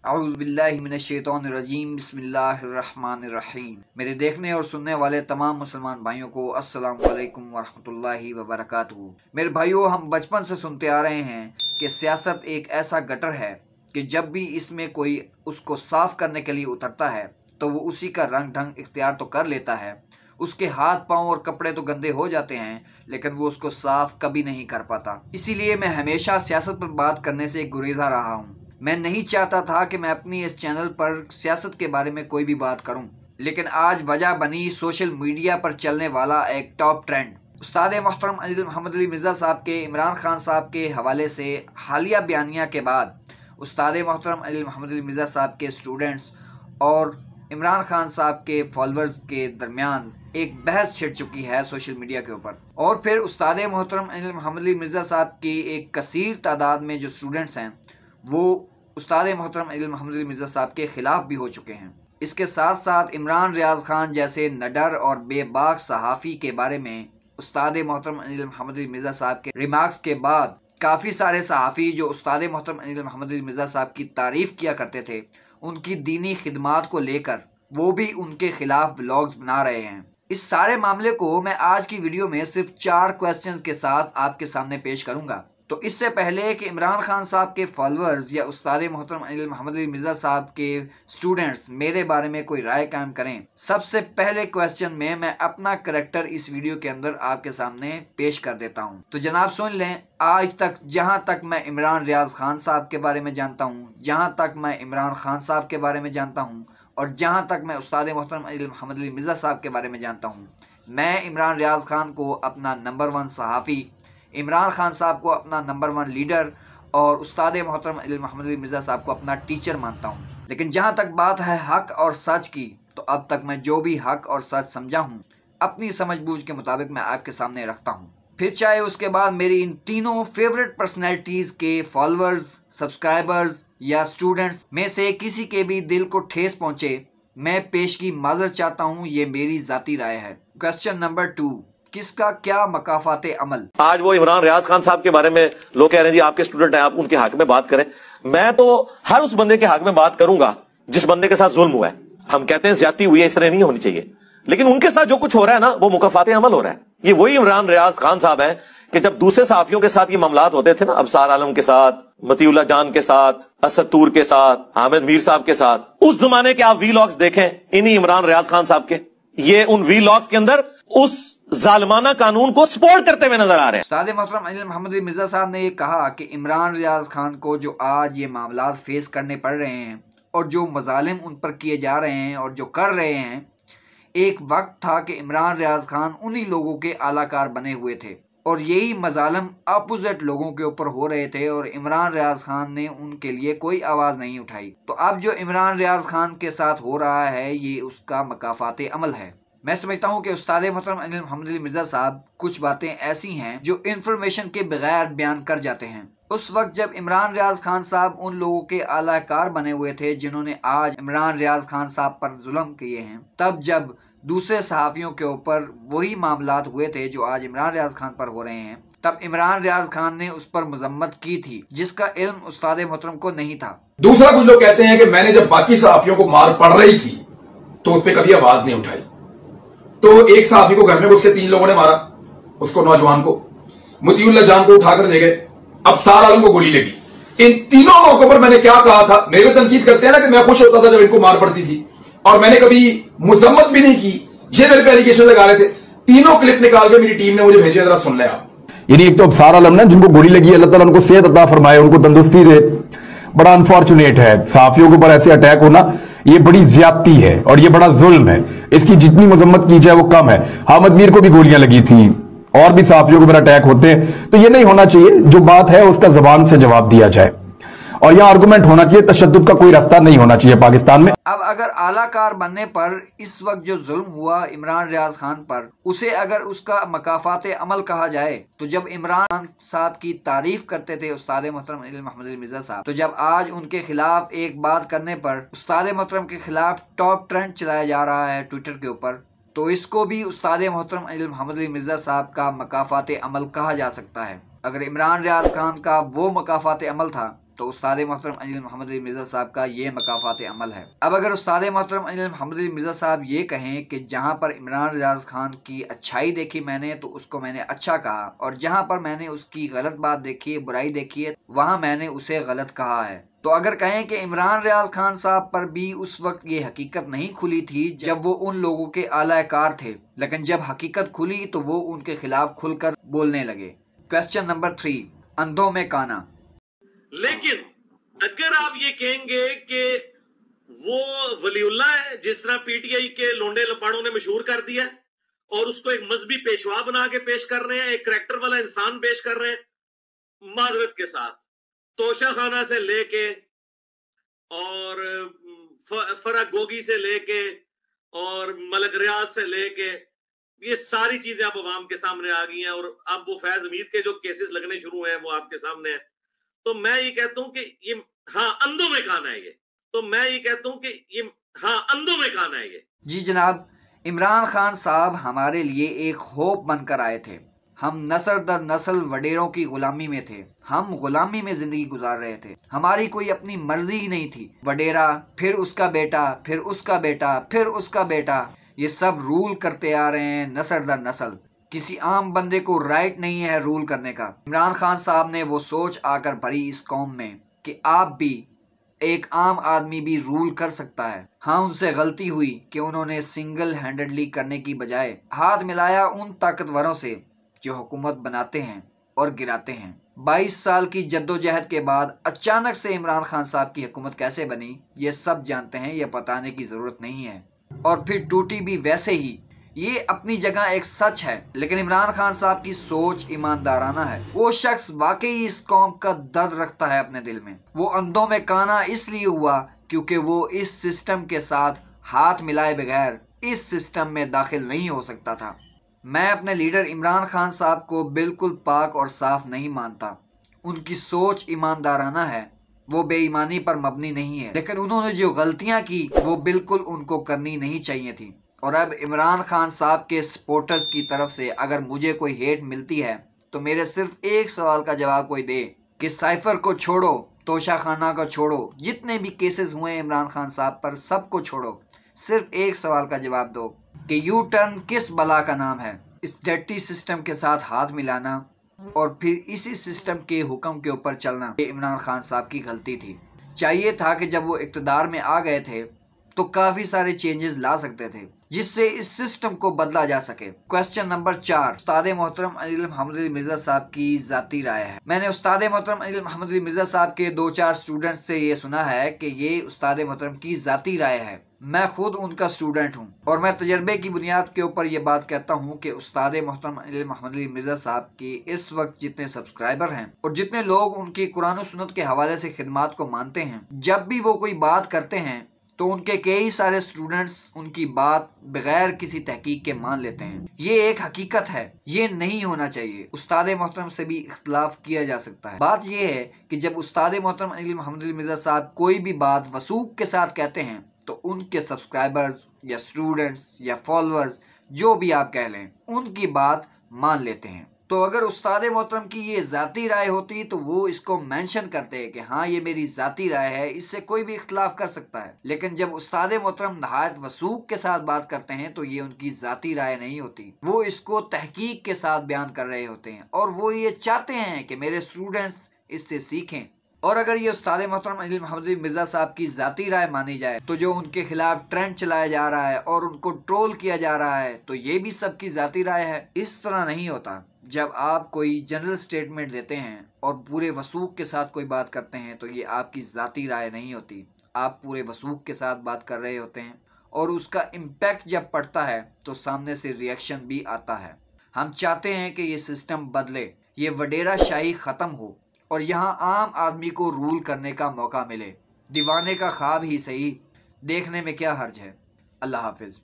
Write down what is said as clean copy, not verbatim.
औज़ुबिल्लाहि मिनश्शैतानिर्रजीम बिस्मिल्लाहिर्रहमानिर्रहीम। मेरे देखने और सुनने वाले तमाम मुसलमान भाइयों को अस्सलामु अलैकुम वरहमतुल्लाहि वबरकातुहू। मेरे भाइयों, हम बचपन से सुनते आ रहे हैं कि सियासत एक ऐसा गटर है कि जब भी इसमें कोई उसको साफ़ करने के लिए उतरता है तो वो उसी का रंग ढंग इख्तियार तो कर लेता है। उसके हाथ पाँव और कपड़े तो गंदे हो जाते हैं, लेकिन वो उसको साफ कभी नहीं कर पाता। इसीलिए मैं हमेशा सियासत पर बात करने से गुरेजा रहा हूँ। मैं नहीं चाहता था कि मैं अपनी इस चैनल पर सियासत के बारे में कोई भी बात करूँ, लेकिन आज वजह बनी सोशल मीडिया पर चलने वाला एक टॉप ट्रेंड। उस्ताद मोहतरम मोहम्मद अली मिर्ज़ा साहब के इमरान खान साहब के हवाले से हालिया बयानिया के बाद उस्ताद मोहतरम मोहम्मद अली मिर्ज़ा साहब के स्टूडेंट्स और इमरान खान साहब के फॉलोअर्स के दरमियान एक बहस छिड़ चुकी है सोशल मीडिया के ऊपर। और फिर उस्ताद मोहतरम मोहम्मद अली मिर्ज़ा साहब की एक कसीर तादाद में जो स्टूडेंट्स हैं वो उस्ताद मोहतरम मोहम्मद अली मिर्ज़ा साहब के ख़िलाफ़ भी हो चुके हैं। इसके साथ साथ इमरान रियाज खान जैसे नडर और बेबाक सहाफ़ी के बारे में उस्ताद मोहतरम मोहम्मद अली मिर्ज़ा साहब के रिमार्क्स के बाद काफ़ी सारे सहाफ़ी जो उस्ताद मोहतरम मोहम्मद अली मिर्ज़ा साहब की तारीफ़ किया करते थे, उनकी दीनी खिदमात को लेकर वो भी उनके ख़िलाफ़ व्लॉग्स बना रहे हैं। इस सारे मामले को मैं आज की वीडियो में सिर्फ 4 क्वेश्चंस के साथ आपके सामने पेश करूंगा। तो इससे पहले कि इमरान खान साहब के फॉलोअर्स या उस्ताद मोहतरम मोहम्मद अली मिर्ज़ा साहब के स्टूडेंट्स मेरे बारे में कोई राय कायम करें, सबसे पहले क्वेश्चन में मैं अपना करैक्टर इस वीडियो के अंदर आपके सामने पेश कर देता हूं। तो जनाब सुन लें, आज तक जहां तक मैं इमरान रियाज खान साहब के बारे में जानता हूं, जहां तक मैं इमरान खान साहब के बारे में जानता हूं और जहां तक मैं उस्ताद मोहतरम मोहम्मद अली मिर्ज़ा साहब के बारे में जानता हूं, मैं इमरान रियाज खान को अपना नंबर 1 सहाफ़ी, इमरान खान साहब को अपना नंबर 1 लीडर और उस्ताद मोहतरम मोहम्मद अली मिर्ज़ा साहब को अपना टीचर मानता हूँ। लेकिन जहाँ तक बात है हक और सच की, तो अब तक मैं जो भी हक और सच समझा हूँ अपनी समझबूझ के मुताबिक मैं आपके सामने रखता हूँ। फिर चाहे उसके बाद मेरी इन तीनों फेवरेट पर्सनैलिटीज़ के फॉलोअर्स, सब्सक्राइबर्स या स्टूडेंट्स में से किसी के भी दिल को ठेस पहुँचे, मैं पेश की माज़रत चाहता हूँ। ये मेरी ज़ाती राय है। क्वेश्चन नंबर 2, किसका क्या मकाफाते अमल। आज वो इमरान रियाज खान साहब के बारे में लोग कह रहे हैं जी आपके स्टूडेंट हैं, आप उनके हक में बात करें। मैं तो हर उस बंदे के हक में बात करूंगा जिस बंदे के साथ जुल्म हुआ है। हम कहते हैं ज्यादती हुई है, इस तरह नहीं होनी चाहिए, लेकिन उनके साथ जो कुछ हो रहा है ना वो मुकाफाते अमल हो रहा है। ये वही इमरान रियाज खान साहब हैं कि जब दूसरे सहाफियों के साथ ये मामलात होते थे ना, अबसार आलम के साथ, मतीउल्लाह जान के साथ, असद तूर के साथ, हामिद मीर साहब के साथ, उस जमाने के आप वीलॉग्स देखें इन्हीं इमरान रियाज खान साहब के, ये उन वीलॉग्स के अंदर उस जालिमाना कानून को सपोर्ट करते हुए नजर आ रहे हैं। उस्ताद मोहतरम मोहम्मद अली मिर्ज़ा साहब ने ये कहा कि इमरान रियाज खान को जो आज ये मामलात फेस करने पड़ रहे हैं और जो मजालिम उन पर किए जा रहे हैं और जो कर रहे हैं, एक वक्त था कि इमरान रियाज खान उन्हीं लोगों के आलाकार बने हुए थे और यही मजालिम अपोजिट लोगों के ऊपर हो रहे थे और इमरान रियाज खान ने उनके लिए कोई आवाज़ नहीं उठाई। तो अब जो इमरान रियाज खान के साथ हो रहा है ये उसका मकाफाते अमल है। मैं समझता हूँ कि उस्ताद मोहतरम मोहम्मद अली मिर्ज़ा साहब कुछ बातें ऐसी हैं जो इन्फॉर्मेशन के बगैर बयान कर जाते हैं। उस वक्त जब इमरान रियाज खान साहब उन लोगों के आलाकार बने हुए थे जिन्होंने आज इमरान रियाज खान साहब पर जुल्म किए हैं, तब जब दूसरे सहाफ़ियों के ऊपर वही मामलात हुए थे जो आज इमरान रियाज खान पर हो रहे हैं, तब इमरान रियाज खान ने उस पर मजम्मत की थी जिसका इल्म उस्ताद मोहतरम को नहीं था। दूसरा, कुछ लोग कहते हैं कि मैंने जब बाकी सहाफियों को मार पड़ रही थी तो उस पर कभी आवाज नहीं उठाई। तो एक सहाफी को घर में उसके 3 लोगों ने मारा, उसको नौजवान को, मतीउल्लाह जान को उठाकर ले गए, अबसार आलम को गोली लगी। इन तीनों मौकों पर मैंने क्या कहा था, मेरे को तनकीद करते हैं ना कि मैं खुश होता था जब इनको मार पड़ती थी और मैंने कभी मुजम्मत भी नहीं की। ये मेरे पे एलिगेशन लगा रहे थे। तीनों क्लिप निकाल के मेरी टीम ने मुझे भेजे, जरा सुन ले आप। यानी एक तो अबसार आलम ना जिनको गोली लगी, अल्लाह ताला उनको सेहत अता फरमाए, उनको तंदुरुस्ती दे। बड़ा अनफॉर्चुनेट है, सहाफियों के ऊपर ऐसे अटैक होना ये बड़ी ज्यादती है और ये बड़ा जुल्म है। इसकी जितनी मजम्मत की जाए वो कम है। हामिद मीर को भी गोलियां लगी थी और भी सहाफियों के ऊपर अटैक होते हैं, तो ये नहीं होना चाहिए। जो बात है उसका जबान से जवाब दिया जाए और यह आर्गुमेंट होना चाहिए, तशद्दुद का कोई रास्ता नहीं होना चाहिए पाकिस्तान में। अब अगर आलाकार बनने पर इस वक्त जो जुल्म हुआ इमरान रियाज खान पर, उसे अगर उसका मकाफाते अमल कहा जाए, तो जब इमरान साहब की तारीफ करते थे उस्ताद मोहतरम मोहम्मद अली मिर्ज़ा साहब, तो जब आज उनके खिलाफ एक बात करने पर उस्ताद मोहतरम के खिलाफ टॉप ट्रेंड चलाया जा रहा है ट्विटर के ऊपर, तो इसको भी उस्ताद मोहतरम मोहम्मद अली मिर्ज़ा साहब का मकाफाते अमल कहा जा सकता है। अगर इमरान रियाज खान का वो मकाफाते अमल था तो उस्ताद मोहतरम अनिल मोहम्मद अली मिर्ज़ा साहब का ये मकाफ़ात अमल है। अब अगर उस्ताद मोहतरम अनिल मोहम्मद अली मिर्ज़ा साहब ये कहें कि जहाँ पर इमरान रियाज खान की अच्छाई देखी मैंने तो उसको मैंने अच्छा कहा, और जहाँ पर मैंने उसकी गलत बात देखी है, बुराई देखी है, वहाँ मैंने उसे गलत कहा है। तो अगर कहें कि इमरान रियाज खान साहब पर भी उस वक्त ये हकीकत नहीं खुली थी जब वो उन लोगों के आलाकार थे, लेकिन जब हकीकत खुली तो वो उनके खिलाफ खुलकर बोलने लगे। क्वेश्चन नंबर 3, अंधों में काना। लेकिन अगर आप ये कहेंगे कि वो वलीउल्लाह है जिस तरह पीटीआई के लोंडे लपाड़ों ने मशहूर कर दिया है, और उसको एक मजहबी पेशवा बना के पेश कर रहे हैं, एक करैक्टर वाला इंसान पेश कर रहे हैं, माजरत के साथ तोशा खाना से लेके और फरा गोगी से लेके और मलक रियाज से लेके ये सारी चीजें अब अवाम के सामने आ गई हैं, और अब वो फैज हमीद के जो केसेस लगने शुरू हुए हैं वो आपके सामने है। तो मैं ये कहता हूं कि ये हाँ अंधों में खाना है ये, तो मैं ये कहता हूं कि ये हाँ अंधों में खाना है ये। जी जनाब, इमरान खान साहब हमारे लिए एक होप बनकर आए थे। हम नस्ल दर नस्ल वडेरों की गुलामी में थे, हम गुलामी में जिंदगी गुजार रहे थे, हमारी कोई अपनी मर्जी ही नहीं थी। वडेरा, फिर उसका बेटा, फिर उसका बेटा, फिर उसका बेटा, ये सब रूल करते आ रहे हैं नस्ल दर नस्ल। किसी आम बंदे को राइट नहीं है रूल करने का। इमरान खान साहब ने वो सोच आकर भरी इस कौम में कि आप भी, एक आम आदमी भी रूल कर सकता है। हाँ, उनसे गलती हुई कि उन्होंने सिंगल हैंडेडली करने की बजाय हाथ मिलाया उन ताकतवरों से जो हुकूमत बनाते हैं और गिराते हैं। 22 साल की जद्दोजहद के बाद अचानक से इमरान खान साहब की हुकूमत कैसे बनी, ये सब जानते हैं, ये बताने की ज़रूरत नहीं है। और फिर टूटी भी वैसे ही। ये अपनी जगह एक सच है, लेकिन इमरान खान साहब की सोच ईमानदाराना है। वो शख्स वाकई इस कौम का दर्द रखता है अपने दिल में। वो अंधों में काना इसलिए हुआ क्योंकि वो इस सिस्टम के साथ हाथ मिलाए बगैर इस सिस्टम में दाखिल नहीं हो सकता था। मैं अपने लीडर इमरान खान साहब को बिल्कुल पाक और साफ नहीं मानता। उनकी सोच ईमानदाराना है, वो बेईमानी पर मबनी नहीं है, लेकिन उन्होंने जो गलतियां की वो बिल्कुल उनको करनी नहीं चाहिए थी। और अब इमरान खान साहब के सपोर्टर्स की तरफ से अगर मुझे कोई हेट मिलती है तो मेरे सिर्फ एक सवाल का जवाब कोई दे कि साइफर को छोड़ो, तोशा खाना को छोड़ो, जितने भी केसेस हुए हैं इमरान खान साहब पर सबको छोड़ो। सिर्फ एक सवाल का जवाब दो कि यू टर्न किस बला का नाम है? इस डर्टी सिस्टम के साथ हाथ मिलाना और फिर इसी सिस्टम के हुक्म के ऊपर चलना, ये इमरान खान साहब की गलती थी। चाहिए था कि जब वो इक़्तिदार में आ गए थे तो काफ़ी सारे चेंजेस ला सकते थे जिससे इस सिस्टम को बदला जा सके। क्वेश्चन नंबर 4, उस्ताद मोहतरम अनिल मोहम्मद अली मिर्ज़ा साहब की ज़ाती राय है। मैंने उस्ताद मोहतरम अनिल मोहम्मद अली मिर्ज़ा साहब के 2-4 स्टूडेंट्स से ये सुना है कि ये उस्ताद मोहतरम की ज़ाती राय है। मैं खुद उनका स्टूडेंट हूँ और मैं तजर्बे की बुनियाद के ऊपर ये बात कहता हूँ कि उस्ताद मोहतरम अनिल मोहम्मद अली मिर्ज़ा साहब के इस वक्त जितने सब्सक्राइबर हैं और जितने लोग उनकी कुरान और सुन्नत के हवाले से खिदमात को मानते हैं, जब भी वो कोई बात करते हैं तो उनके कई सारे स्टूडेंट्स उनकी बात बगैर किसी तहकीक के मान लेते हैं। ये एक हकीकत है, ये नहीं होना चाहिए। उस्ताद मोहतरम से भी इख्तलाफ किया जा सकता है। बात ये है कि जब उस्ताद मोहतरम अनिल मोहम्मद अली मिर्ज़ा साहब कोई भी बात वसूख के साथ कहते हैं तो उनके सब्सक्राइबर्स या स्टूडेंट्स या फॉलोअर्स, जो भी आप कह लें, उनकी बात मान लेते हैं। तो अगर उस्ताद मोहतरम की ये ज़ाती राय होती तो वो इसको मेंशन करते हैं कि हाँ ये मेरी ज़ाती राय है, इससे कोई भी इख्तलाफ कर सकता है। लेकिन जब उस्ताद मोहतरम नहायत वसूख के साथ बात करते हैं तो ये उनकी ज़ाती राय नहीं होती, वो इसको तहकीक के साथ बयान कर रहे होते हैं और वो ये चाहते हैं कि मेरे स्टूडेंट्स इससे सीखें। और अगर ये उस्ताद मोहतरम अनिल मोहम्मद अली मिर्ज़ा साहब की ज़ाती राय मानी जाए तो जो उनके खिलाफ ट्रेंड चलाया जा रहा है और उनको ट्रोल किया जा रहा है तो ये भी सबकी ज़ाती राय है। इस तरह नहीं होता। जब आप कोई जनरल स्टेटमेंट देते हैं और पूरे वसूख के साथ कोई बात करते हैं तो ये आपकी ज़ाती राय नहीं होती, आप पूरे वसूख के साथ बात कर रहे होते हैं और उसका इम्पैक्ट जब पड़ता है तो सामने से रिएक्शन भी आता है। हम चाहते हैं कि ये सिस्टम बदले, ये वडेरा शाही ख़त्म हो और यहाँ आम आदमी को रूल करने का मौका मिले। दीवाने का ख्वाब ही सही, देखने में क्या हर्ज है। अल्लाह हाफिज़।